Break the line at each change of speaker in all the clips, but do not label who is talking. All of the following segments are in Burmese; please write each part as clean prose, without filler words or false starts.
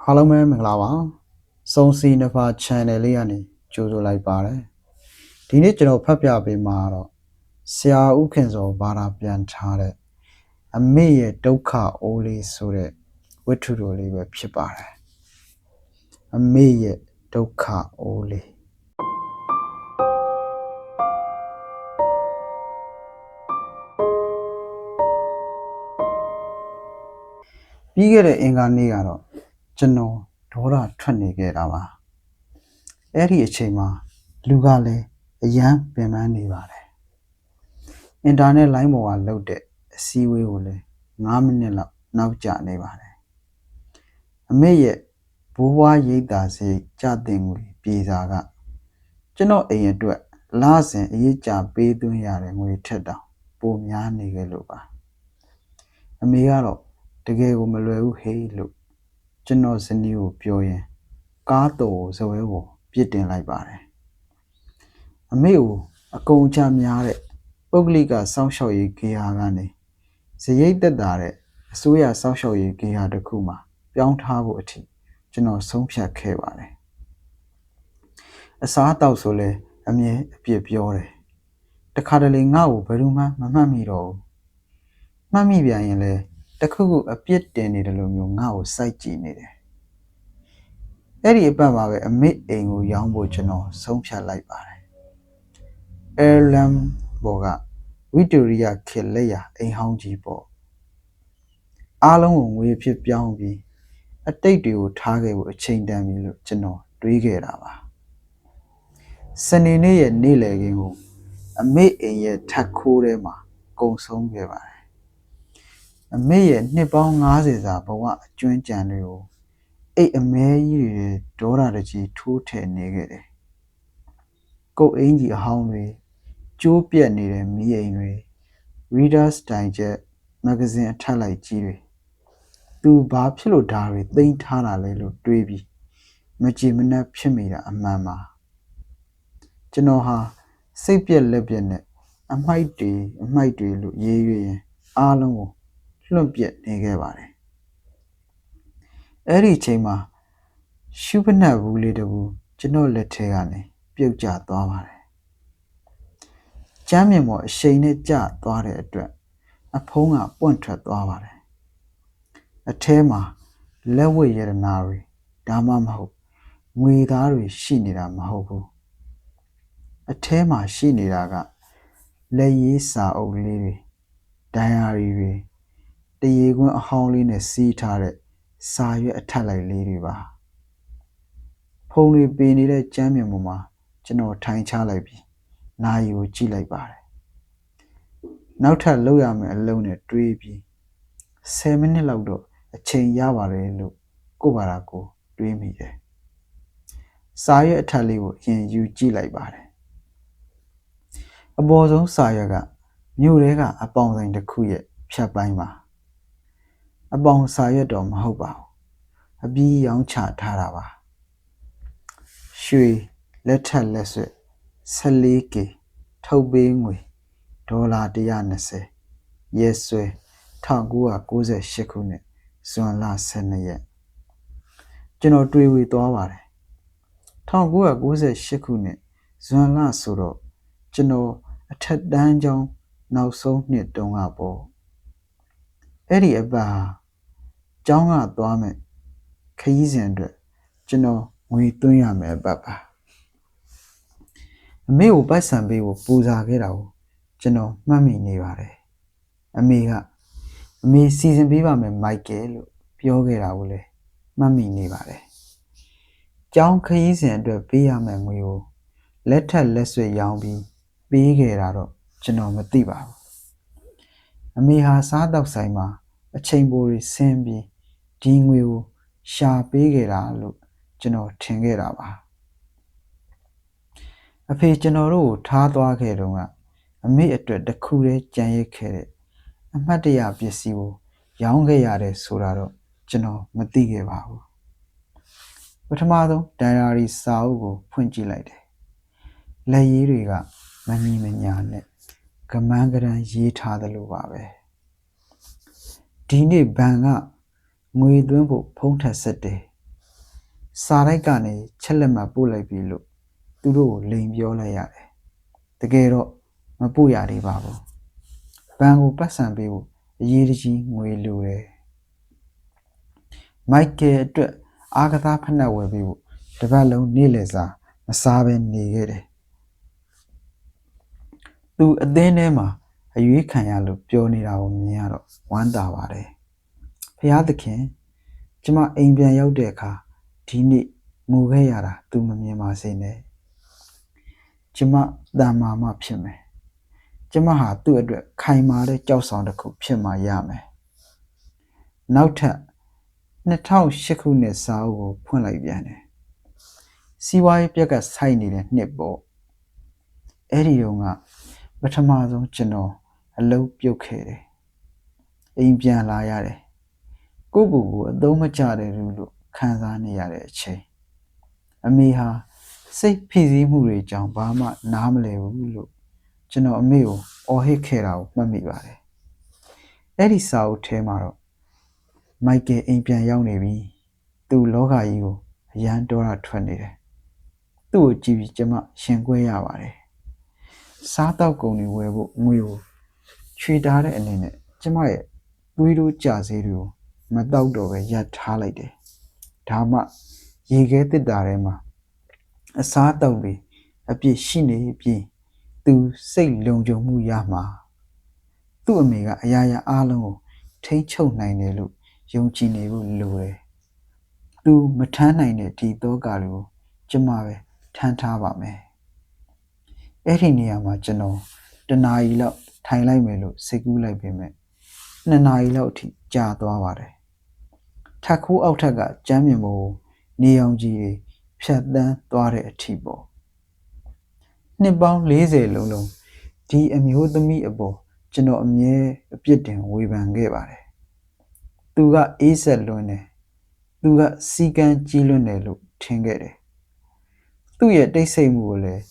အားလုံးပဲမင်္ဂလာပါစုံစီနဖာ channel လေးကနေကြိုဆိုလိုက်ပါတယ်ဒီနေ့ကျွန်တော်ဖတ်ပြပေးမှာတော့ဆရာဦးခင်စောဘာသာပြန်ထားတဲ့အမေရဲ့ဒုက္ခအိုးလေးဆိုတဲ့ဝတ္ထုတော်လေးပဲဖြစ်ပါတယ်အမေရဲ့ဒုက္ခအိုးလေးပြီးခဲ့တဲ့အင်္ဂါနေ့ကတော့ကျွန်တော်ဒေါသထွက်နေခဲ့တာပါအဲ့ဒီအချိန်မှာလူကလည်းအရန်ပင်ပန်းနေပါတယ်အင်တာနက်လိုင်းပေါ်ကလုပ်တဲ့အစည်းအဝေးကိုလည်း9မိနစ်လောက်နောက်ကျနေပါတယ်အမေရဲ့ဘိုးဘွားရိတ်တာစိတ်ကြတဲ့ငွေပြေစာကကျွန်တော်အိမ်အတွက်လစဉ်အရေးကြပေးသွင်းရတဲ့ငွေထက်တောင်ပိုများနေခဲ့လို့ပါအမေကတော့တကယ်ကိုမလွယ်ဘူးဟေးလို့ကျွန်တော်ဇနီးကိုပြောရင်ကားတော်ကိုဇဝဲကိုပြစ်တင်လိုက်ပါတယ်အမေကိုအကုန်ချများတဲ့ပုဂ္ဂလိကစောင့်ရှောက်ရေးဂေဟာကနေဇရိတ်သက်သာတဲ့အစိုးရစောင့်ရှောက်ရေးဂေဟာတစ်ခုမှာပြောင်းထားဖို့အထိကျွန်တော်ဆုံးဖြတ်ခဲ့ပါတယ်အစားအသောက်ဆိုလဲအမြဲအပြစ်ပြောတယ်တခါတလေငါ့ကိုဘယ်သူမှမမှတ်မိတော့ဘူးမှတ်မိပြန်ရင်လဲတခုခုအပြစ်တင်နေတယ်လို့မျိုးငါ့ကိုစိုက်ကြည့်နေတယ်အဲ့ဒီအပတ်မှာပဲအမေအိမ်ကိုရောင်းဖို့ကျွန်တော်ဆုံးဖြတ်လိုက်ပါတယ်အဲလမ်ဘော်ကဝီတိုရီယာခေတ်လက်ရာအိမ်ဟောင်းကြီးပေါ့အားလုံးကိုငွေဖြစ်ပြောင်းပြီးအတိတ်တွေကိုထားခဲ့ဖို့အချိန်တန်ပြီလို့ကျွန်တော်တွေးခဲ့တာပါစနေနေ့ရဲ့နေ့လည်ခင်းကိုအမေအိမ်ရဲ့ထက်ခိုးထဲမှာကုံဆုံးခဲ့ပါတယ်အမေရဲ့နှစ်ပေါင်း90စာဘဝအကျွမ်းကြံတွေကိုအိတ်အမဲကြီးတွေဒေါသတကြီးထိုးထည့်နေခဲ့တယ်ကုတ်အင်းကြီးအဟောင်းတွေကျိုးပြက်နေတဲ့မီးအိမ်တွေ Reader's Digest မဂ္ဂဇင်းအထက်လိုက်ကြီးတွေသူဘာဖြစ်လို့ဓာတွေသိမ်းထားတာလဲလို့တွေးပြီးမကြည်မနှက်ဖြစ်မိတာအမှန်ပါကျွန်တော်ဟာစိတ်ပြက်လက်ပြက်နဲ့အမိုက်တွေလို့ရေးရရင်အားလုံးကိုလွန့်ပြက်နေခဲ့ပါတယ်အဲ့ဒီအချိန်မှာရှုပ်ပနတ်ဘူးလေးတဘူးကျွန်တော်လက်ထဲကနေပြုတ်ကျသွားပါတယ်ကျမ်းမြင်ပေါ်အရှိန်နဲ့ကျသွားတဲ့အတွက်အဖုံးကပွန့်ထွက်သွားပါတယ်အထဲမှာလက်ဝတ်ရတနာတွေဒါမှမဟုတ်ငွေသားတွေရှိနေတာမဟုတ်ဘူးအထဲမှာရှိနေတာကလက်ရေးစာအုပ်လေးတွေဒိုင်ယာရီတွေတရေခွန်းအဟောင်းလေးနဲ့စီးထားတဲ့စာရွက်အထက်လိုက်လေးတွေပါဖုံတွေပေနေတဲ့ကျမ်းမြင်ပေါ်မှာကျွန်တော်ထိုင်ချလိုက်ပြီးနာရီကိုကြည့်လိုက်ပါတယ်နောက်ထပ်လုပ်ရမယ့်အလုပ်နဲ့တွေးပြီး10မိနစ်လောက်တော့အချိန်ရပါတယ်လို့ကိုယ့်ဘာသာကိုတွေးမိတယ်စာရွက်အထက်လေးကိုအရင်ယူကြည့်လိုက်ပါတယ်အပေါ်ဆုံးစာရွက်ကမြို့ထဲကအပေါင်ဆိုင်တစ်ခုရဲ့ဖြတ်ပိုင်းပါအပေါင်စာရွက်တော့မဟုတ်ပါဘူးအပြီးရောင်းချထားတာပါရွှေလက်ထက်လက်ဆွဲ 14K ထုတ်ပေးငွေဒေါ်လာ120ရက်စွဲ1998ခုနှစ်ဇွန်လ12ရက်ကျွန်တော်တွေးဝေသွားပါတယ်1998ခုနှစ်ဇွန်လဆိုတော့ကျွန်တော်အထက်တန်းကျောင်းနောက်ဆုံးနှစ်တုန်းကပေါ့အဲ့ဒီအပတ်ဟာကျောင်းကသွားမယ်ခရီးစဉ်အတွက်ကျွန်တော်ငွေသွင်းရမယ်အပတ်ပါအမေကိုပိုက်ဆံပေးဖို့ပူဇာခဲ့တာကိုကျွန်တော်မှတ်မိနေပါတယ်အမေစီစဉ်ပေးပါမယ်မိုက်ကယ်လို့ပြောခဲ့တာကိုလည်းမှတ်မိနေပါတယ်ကျောင်းခရီးစဉ်အတွက်ပေးရမယ့်ငွေကိုလက်ထက်လက်ဆွဲရောင်းပြီးပေးခဲ့တာတော့ကျွန်တော်မသိပါဘူးအမေဟာစားတောက်ဆိုင်မှာအချိန်ပိုတွေဆင်းပြီးဒီငွေကိုရှာပေးခဲ့တာလို့ကျွန်တော်ထင်ခဲ့တာပါအဖေကျွန်တော်တို့ကိုထားသွားခဲ့တုန်းကအမေအတွက်တစ်ခုတည်းကြံရစ်ခဲ့တဲ့အမှတ်တရပစ္စည်းကိုရောင်းခဲ့ရတယ်ဆိုတာတော့ကျွန်တော်မသိခဲ့ပါဘူးပထမဆုံးဒိုင်ယာရီစာအုပ်ကိုဖွင့်ကြည့်လိုက်တယ်လက်ရေးတွေကမမီမညာနဲ့ကမန်းကရန်ရေးထားသလိုပါပဲဒီနေ့ဘဏ်ကငွေသွင်းဖို့ဖုန်းထက်ဆက်တယ် စာရိုက်ကနေချက်လက်မှတ်ပို့လိုက်ပြီလို့သူတို့ကိုလိန်ပြောလိုက်ရတယ်တကယ်တော့မပို့ရသေးပါဘူးဘဏ်ကိုပတ်စံပေးဖို့အရေးကြီးငွေလိုတယ်မိုက်ကယ်အတွက်အားကစားဖက်နှက်ဝယ်ပေးဖို့တစ်ပတ်လုံးနေ့လည်စာမစားဘဲနေခဲ့တယ်သူအသင်းထဲမှာအရွေးခံရလို့ပြောနေတာကိုမြင်ရတော့ဝမ်းသာပါတယ်ဖျားသခင်ကျမအိမ်ပြန်ရောက်တဲ့အခါဒီနေ့ငိုခဲ့ရတာသူမမြင်ပါစေနဲ့ကျမတန်မာမှဖြစ်မယ်ကျမဟာသူ့အတွက်ခိုင်မာတဲ့ကြောက်ဆောင်တစ်ခုဖြစ်မှရမယ်နောက်ထပ်2008ခုနှစ်စာအုပ်ကိုဖွင့်လိုက်ပြန်တယ်စီးပွားရေးပြက်ကဆိုက်နေတဲ့နှစ်ပေါ့အဲ့ဒီတော့ကပထမဆုံးကျွန်တော်အလုပ်ပြုတ်ခဲ့တယ်အိမ်ပြန်လာရတယ်ကိုကိုအသုံးမကျတဲ့လူလို့ခံစားနေရတဲ့အချိန်အမေဟာစိတ်ဖိစီးမှုတွေကြောင့်ဘာမှနားမလည်ဘူးလို့ကျွန်တော်အမေကိုအော်ဟစ်ခဲ့တာကိုမှတ်မိပါတယ်အဲ့ဒီစာအုပ်ထဲမှာတော့မိုက်ကယ်အိမ်ပြန်ရောက်နေပြီသူလောကကြီးကိုအရန်ဒေါသထွက်နေတယ်သူ့ကိုကြည့်ပြီးကျွန်မရှင်ကွဲရပါတယ်စားတောက်ကုန်တွေဝယ်ဖို့ငွေကိုချွေတားတဲ့အနေနဲ့ကျမရဲ့သွေးတို့ကြာစေးတွေကိုမတောက်တော့ပဲရပ်ထားလိုက်တယ်ဒါမှရေခဲတစ်တာထဲမှာအစားတောက်တွေအပြည့်ရှိနေပြီးသူစိတ်လုံခြုံမှုရမှာသူ့အမေကအရာရာအားလုံးကိုထိန်းချုပ်နိုင်တယ်လို့ယုံကြည်နေဖို့လိုတယ်သူမထမ်းနိုင်တဲ့ဒီသောကတွေကိုကျမပဲထမ်းထားပါမယ်အဲ့ဒီနေရာမှာကျွန်တော်တနာရီလောက်ထိုင်လိုက်မယ်လို့စိတ်ကူးလိုက်ပေမဲ့2နာရီလောက်အထိကြာသွားပါတယ်ထက်ခိုးအောက်ထက်ကကျမ်းမြေမို့နေအောင်ကြီးတွေဖြတ်တန်းသွားတဲ့အထိပေါ့နှစ်ပေါင်း40လုံးဒီအမျိုးသမီးအပေါ်ကျွန်တော်အမြဲအပြစ်တင်ဝေဖန်ခဲ့ပါတယ်သူကအေးဆက်လွန်းတယ်သူကစီကံကြီးလွန်းတယ်လို့ထင်ခဲ့တယ်သူ့ရဲ့တိတ်ဆိတ်မှုကိုလည်း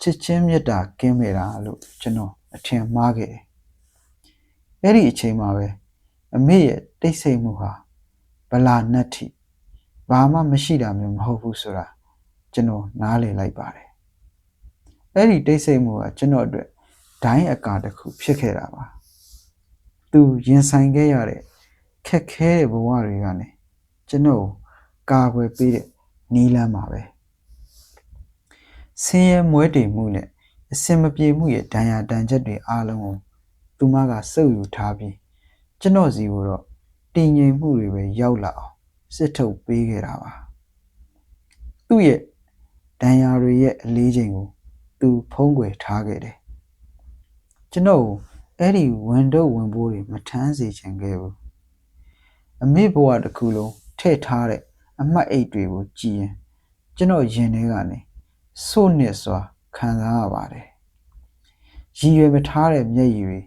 ချစ်ချင်းမေတ္တာကင်းမဲ့တာလို့ကျွန်တော်အထင်မှားခဲ့တယ်အဲ့ဒီအချိန်မှာပဲအမေရဲ့တိတ်ဆိတ်မှုဟာဗလာနတ်ထိဘာမှမရှိတာမျိုးမဟုတ်ဘူးဆိုတာကျွန်တော်နားလည်လိုက်ပါတယ်အဲ့ဒီတိတ်ဆိတ်မှုကကျွန်တော်အတွက်ဒိုင်းအကာတစ်ခုဖြစ်ခဲ့တာပါသူရင်ဆိုင်ခဲ့ရတဲ့ခက်ခဲတဲ့ဘဝတွေကနေကျွန်တော်ကာကွယ်ပေးတဲ့နီးလမ်းပါပဲဆင်းရဲမွဲတေမှုနဲ့အစင်မပြေမှုရဲ့ဒဏ်ရာဒဏ်ချက်တွေအားလုံးကိုသူမကစုပ်ယူထားပြီးကျွန်တော်စီကိုတော့တည်ငြိမ်မှုတွေပဲရောက်လာအောင်စစ်ထုတ်ပေးခဲ့တာပါသူ့ရဲ့ဒဏ်ရာတွေရဲ့အလေးချိန်ကိုသူဖုံးကွယ်ထားခဲ့တယ်ကျွန်တော်အဲ့ဒီဝန်တော့ဝန်ပိုးတွေမထမ်းစေချင်ခဲ့ဘူးအမေဘဝတစ်ခုလုံးထည့်ထားတဲ့အမှတ်အိတ်တွေကိုကြည်ရင်ကျွန်တော်ရင်ထဲကနေစိုးနစ်စွာခံစားရပါတယ်ရည်ရွယ်မထားတဲ့မျက်ရည်တွေ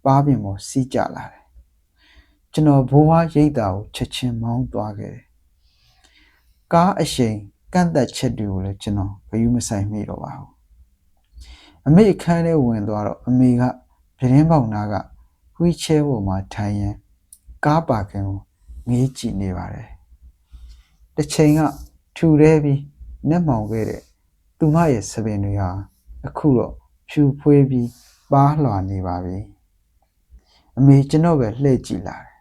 ပါးပြင်ပေါ်စီးကျလာတယ်ကျွန်တော်ဘဝရိတ်တာကိုချက်ချင်းမောင်းသွားခဲ့တယ်ကားအရှိန်ကန့်သက်ချက်တွေကိုလည်းကျွန်တော်ဂရုမစိုက်မိတော့ပါဘူးအမေအခန်းထဲဝင်သွားတော့အမေကပြတင်းပေါက်နာကဝီချဲပေါ်မှာထိုင်ရင်ကားပါကင်ကိုငေးကြည့်နေပါတယ်တစ်ချိန်ကထူထဲပြီးနှက်မှောင်ခဲ့တဲ့သူမရဲ့စပင်တွေဟာအခုတော့ဖြူဖွေးပြီးပါးလွှာနေပါပြီအမေကျွန်တော်ပဲလှည့်ကြည့်လာတယ်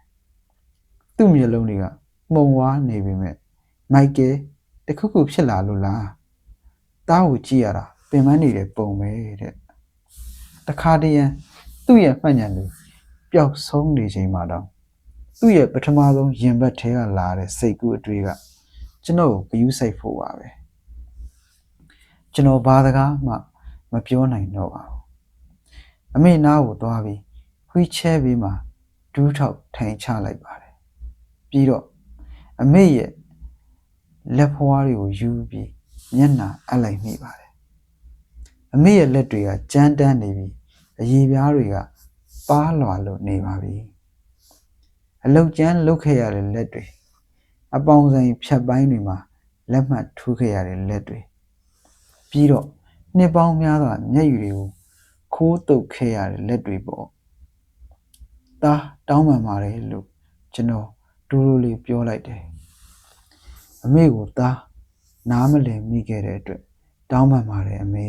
သူ့မျက်လုံးတွေကမှုံဝါးနေပေမဲ့မိုက်ကယ်တခုခုဖြစ်လာလို့လားတားကိုကြည့်ရတာပင်ပန်းနေတဲ့ပုံပဲတဲ့တခါတည်းရန်သူ့ရဲ့မှတ်ဉာဏ်တွေပျောက်ဆုံးနေချိန်မှာတော့သူ့ရဲ့ပထမဆုံးရင်ဘတ်ထဲကလာတဲ့စိတ်ကူးအတွေးကကျွန်တော်ကိုဂရုစိုက်ဖို့ပါပဲကျွန်တော်ဘာစကားမှမပြောနိုင်တော့ပါဘူးအမေနားကိုသွားပြီးဝီချဲပြီးမှဒူးထောက်ထိုင်ချလိုက်ပါတယ်ပြီးတော့အမေရဲ့လက်ဖွားတွေကိုယူပြီးမျက်နှာအပ်လိုက်မိပါတယ်အမေရဲ့လက်တွေကကြမ်းတမ်းနေပြီးအရည်ပြားတွေကပါးလွှာလို့နေပါပြီအလုတ်ကျန်းလုတ်ခဲ့ရတဲ့လက်တွေအပေါင်းဆိုင်ဖြတ်ပိုင်းတွေမှာလက်မှတ်ထိုးခဲ့ရတဲ့လက်တွေပြီးတော့နှစ်ပေါင်းများစွာမျက်ရည်တွေကိုခိုးတုပ်ခဲ့ရတဲ့လက်တွေပေါ့ဒါတောင်းပန်ပါတယ်လို့ကျွန်တော်ဒူးဒူးလေးပြောလိုက်တယ်အမေကိုဒါ နားမလည်မိခဲ့တဲ့အတွက်တောင်းပန်ပါတယ်အမေ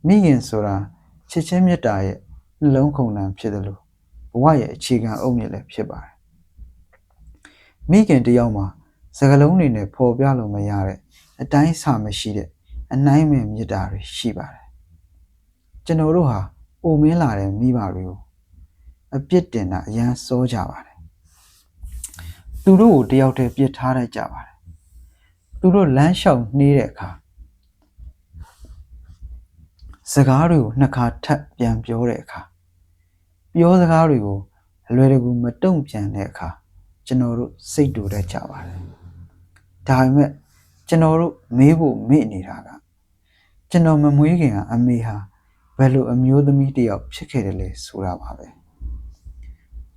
မိခင်ဆိုတာချစ်ချင်းမေတ္တာရဲ့နှလုံးခုန်တမ်းဖြစ်တယ်လို့ဘဝရဲ့အခြေခံအုတ်မြစ်လည်းဖြစ်ပါတယ်မိခင်တယောက်မှာစကားလုံးတွေနဲ့ပေါ်ပြလို့မရတဲ့အတိုင်းအဆမရှိတဲ့အနိုင်မဲ့မေတ္တာတွေရှိပါတယ်ကျွန်တော်တို့ဟာအိုမင်းလာတဲ့မိဘတွေကိုအပြစ်တင်တာအရန်စောကြပါတယ်သူတို့ကိုတယောက်တည်းပြစ်ထားတတ်ကြပါတယ်သူတို့လမ်းလျှောက်နှေးတဲ့အခါစကားတွေကိုနှစ်ခါထပ်ပြန်ပြောတဲ့အခါပြောစကားတွေကိုအလွယ်တကူမတုံ့ပြန်တဲ့အခါကျွန်တော်တို့စိတ်တူတတ်ကြပါတယ်ဒါပေမဲ့ကျွန်တော်တို့မေးဖို့မေ့နေတာကကျွန်တော်မမွေးခင်ကအမေဟာဘယ်လိုအမျိုးသမီးတစ်ယောက်ဖြစ်ခဲ့တယ်လဲဆိုတာပါပဲ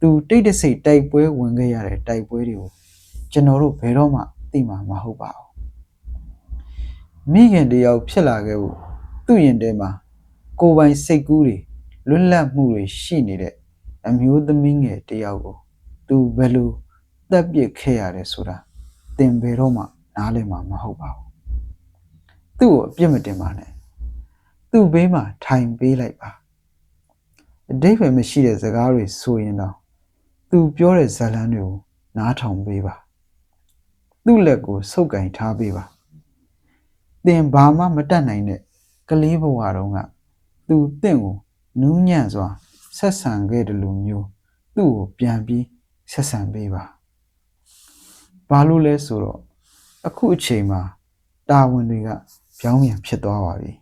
သူတိတ်တဆိတ်တိုက်ပွဲဝင်ခဲ့ရတဲ့တိုက်ပွဲတွေကိုကျွန်တော်တို့ဘယ်တော့မှသိမှာမဟုတ်ပါဘူးမိခင်တစ်ယောက်ဖြစ်လာခဲ့ဖို့သူ့ရင်ထဲမှာကိုယ်ပိုင်စိတ်ကူးတွေလွတ်လပ်မှုတွေရှိနေတဲ့အမျိုးသမီးငယ်တစ်ယောက်ကိုသူဘယ်လိုတက်ပစ်ခဲ့ရတယ်ဆိုတာသင်ဘယ်တော့မှနားလည်မှာမဟုတ်ပါဘူးသူ့ကိုအပြစ်မတင်ပါနဲ့သူ့ဘေးမှာထိုင်ပေးလိုက်ပါအဓိပ္ပာယ်မရှိတဲ့စကားတွေဆိုရင်တော့သူပြောတဲ့ဇာတ်လမ်းတွေကိုနားထောင်ပေးပါသူ့လက်ကိုဆုပ်ကင်ထားပေးပါသင်ဘာမှမတတ်နိုင်တဲ့ကလေးဘဝတုန်းကသူသင်ကိုနူးညံ့စွာဆက်ဆံခဲ့တယ်လို့မျိုးသူ့ကိုပြန်ပြီးဆက်ဆံပေးပါဘာလို့လဲဆိုတော့အခုအချိန်မှာတာဝန်တွေကပြောင်းပြန်ဖြစ်သွားပါပြီ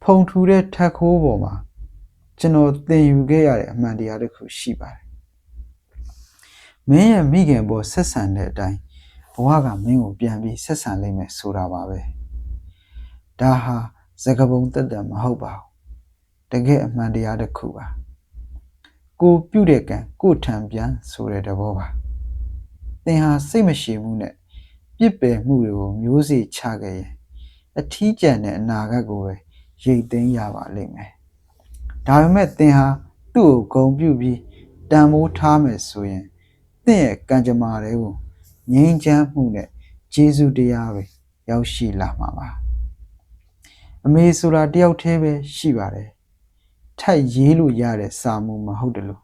ဖုံထူတဲ့ထက်ခိုးပေါ်မှာကျွန်တော်သင်ယူခဲ့ရတဲ့အမှန်တရားတစ်ခုရှိပါတယ်မင်းရဲ့မိခင်ပေါ်ဆက်ဆံတဲ့အတိုင်းဘဝကမင်းကိုပြန်ပြီးဆက်ဆံလိမ့်မယ်ဆိုတာပါပဲဒါဟာစကားပုံတက်တက်မဟုတ်ပါဘူးတကယ်အမှန်တရားတစ်ခုပါကိုပြုတဲ့ကံကိုထံပြန်ဆိုတဲ့သဘောပါသင်ဟာစိတ်မရှိမှုနဲ့ပြစ်ပယ်မှုတွေကိုမျိုးစေ့ချခဲ့ရင်အထီးကျန်တဲ့အနာဂတ်ကိုပဲရိတ်သိမ်းရပါလိမ့်မယ်ဒါပေမဲ့သင်ဟာသူ့ကိုဂုဏ်ပြုပြီးတန်ဖိုးထားမယ်ဆိုရင်သင်ရဲ့ကံကြမ္မာတွေကိုငြိမ်းချမ်းမှုနဲ့ကျေးဇူးတရားတွေရောက်ရှိလာမှာပါအမေဆိုတာတယောက်တည်းပဲရှိပါတယ်ထပ်ရေးလို့ရတဲ့စာမှုမဟုတ်တယ်လို့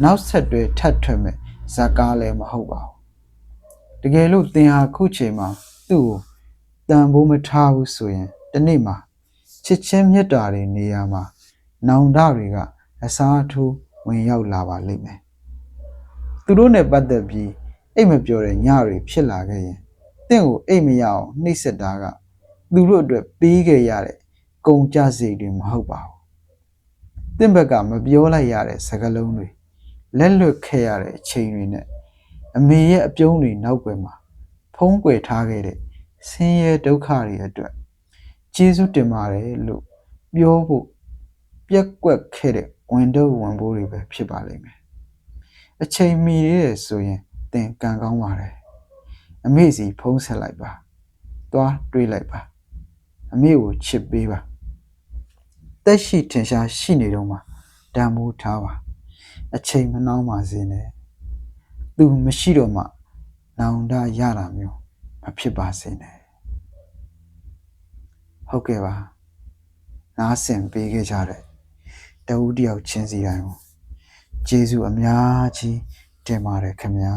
နောက်ဆက်တွဲထပ်ထွက်မဲ့ဇာတ်ကားလည်းမဟုတ်ပါဘူးတကယ်လို့သင်ဟာခုချိန်မှာသူ့ကိုတန်ဖိုးမထားဘူးဆိုရင်ဒီနေ့မှာချစ်ချင်းမြတ်တာတွေနေရာမှာနောင်တတွေကအစားအထိုးဝင်ရောက်လာပါလိမ့်မယ်သူတို့နဲ့ပတ်သက်ပြီးအိတ်မပြောတဲ့ညတွေဖြစ်လာခဲ့ရင်တင့်ကိုအိတ်မရအောင်နှိပ်စက်တာကသူတို့အတွက်ပေးခဲ့ရတဲ့ကုန်ကြစိတ်တွေမဟုတ်ပါဘူးတင့်ဘက်ကမပြောလိုက်ရတဲ့စကားလုံးတွေလက်လွတ်ခဲ့ရတဲ့အချိန်တွေနဲ့အမေရဲ့အပြုံးတွေနောက်ွယ်မှာဖုံးကွယ်ထားခဲ့တဲ့ဆင်းရဲဒုက္ခတွေအတွက်ကျေးဇူးတင်ပါတယ်လို့ပြောဖို့ပြက်ကွက်ခဲ့တဲ့ဝန်တော့ဝန်ပိုးတွေပဲဖြစ်ပါလိမ့်မယ်အချိန်မီရတဲ့ဆိုရင်သင်ကံကောင်းပါတယ်အမေစီဖုံးဆက်လိုက်ပါသွားတွေးလိုက်ပါအမေကိုချစ်ပေးပါတက်ရှိထင်ရှားရှိနေတော့မှတန်ဖိုးထားပါအချိန်မနှောင်းပါစေနဲ့သူမရှိတော့မှနောင်တရတာမျိုးမဖြစ်ပါစေနဲ့ဟုတ်ကဲ့ပါနားဆင်ပေးခဲ့ကြတဲ့တဦးတယောက်ချင်းစီတိုင်းကိုကျေးဇူးအများကြီးတင်ပါတယ်ခင်ဗျာ